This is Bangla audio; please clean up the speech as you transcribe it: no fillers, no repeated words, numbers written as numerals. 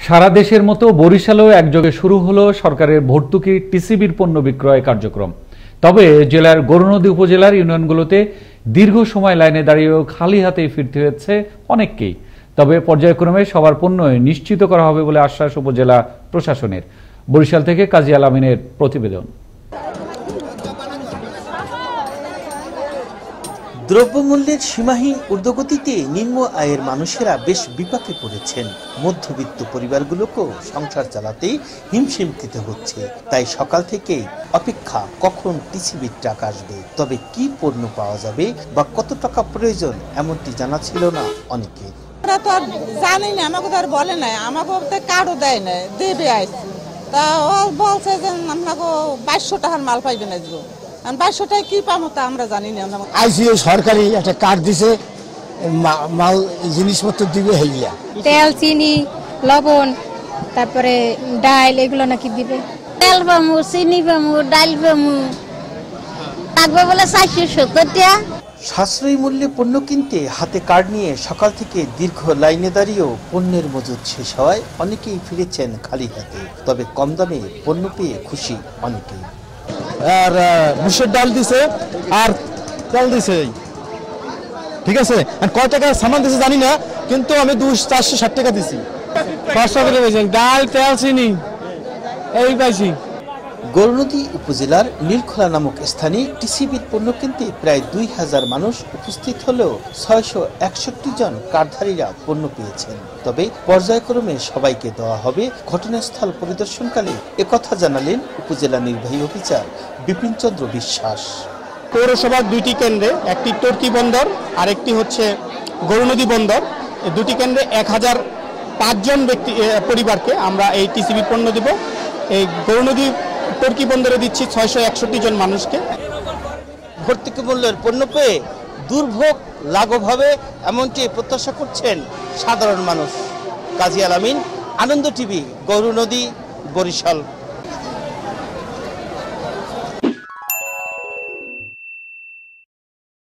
সারা দেশের মতো বরিশালেও একযোগে শুরু হলো সরকারের ভর্তুকি টিসিবির পণ্য বিক্রয় কার্যক্রম। তবে জেলার গৌরনদী উপজেলার ইউনিয়নগুলোতে দীর্ঘ সময় লাইনে দাঁড়িয়েও খালি হাতেই ফিরতে হচ্ছে অনেককেই। তবে পর্যায়ক্রমে সবার পণ্য নিশ্চিত করা হবে বলে আশ্বাস উপজেলা প্রশাসনের। বরিশাল থেকে কাজী আল আমিনের প্রতিবেদন। দ্রব্যমূল্যের সীমাহীন ঊর্ধ্বগতিতে নিম্ন আয়ের মানুষেরা বেশ বিপাকে পড়েছেন। মধ্যবিত্ত পরিবারগুলোকেও সংসার চালাতে হিমশিম খেতে হচ্ছে। তাই সকাল থেকেই অপেক্ষা কখন টিসিবির টাকা আসবে, তবে কি পণ্য পাওয়া যাবে বা কত টাকা প্রয়োজন এমনটি জানা ছিল না অনেকে। আমরা তো আর জানি না, আমাকে তো আর বলে নাই, আমাকে তো কার্ডও দেয় না, দেবে আইসি তা বলছে যে আপনাকে 2200 টাকার মাল পাইবেন আজকে। 2200 টাকা কি পাবো তা আমরা জানি না। আইসিও সরকারি একটা কার্ড দিছে, মাল জিনিসপত্র দিবে হইয়া তেল, চিনি, লবণ, তারপরে ডাল এগুলো নাকি দিবে। তেল পামু, চিনি পামু, ডাল পামু, থাকবে বলে 470 টাকা। সাশ্রয়ী মূল্যে পণ্য কিনতে হাতে কার্ড নিয়ে সকাল থেকে দীর্ঘ লাইনে দাঁড়িয়েও পণ্যের মজুদ শেষ হওয়ায় অনেকেই ফিরেছেন খালি হাতে। তবে কম দামে পণ্য পেয়ে খুশি অনেকেই। আর মুসুর ডাল দিছে আর তেল দিছে, ঠিক আছে। আর কয় টাকা সামান দিছে জানি না, কিন্তু আমি 460 টাকা দিছি। 500 করে পেয়েছেন ডাল, তেল, চিনি এই পাইছি। গৌরনদী উপজেলার নীলখোলা নামক স্থানে টিসিবির পণ্য কিনতে প্রায় 2000 মানুষ উপস্থিত হলেও 661 জন কার্ডধারীরা পণ্য পেয়েছেন। তবে পর্যায়ক্রমে সবাইকে দেওয়া হবে। ঘটনাস্থল পরিদর্শনকালে একথা জানালেন উপজেলা নির্বাহী অফিসার বিপিন চন্দ্র বিশ্বাস। পৌরসভার 2টি কেন্দ্রে, একটি টর্কি বন্দর আর একটি হচ্ছে গৌরনদী বন্দর, এই 2টি কেন্দ্রে 1005 জন ব্যক্তি পরিবারকে আমরা এই টিসিবি পণ্য দেব। এই গৌরনদী টর্কি বন্দরে দিচ্ছি 661 জন মানুষকে। ভর্তুকি মূল্যের পণ্য পেয়ে দুর্ভোগ লাঘব হবে এমনটি প্রত্যাশা করছেন সাধারণ মানুষ। কাজী আল আমিন, আনন্দ টিভি, গৌরনদী, বরিশাল।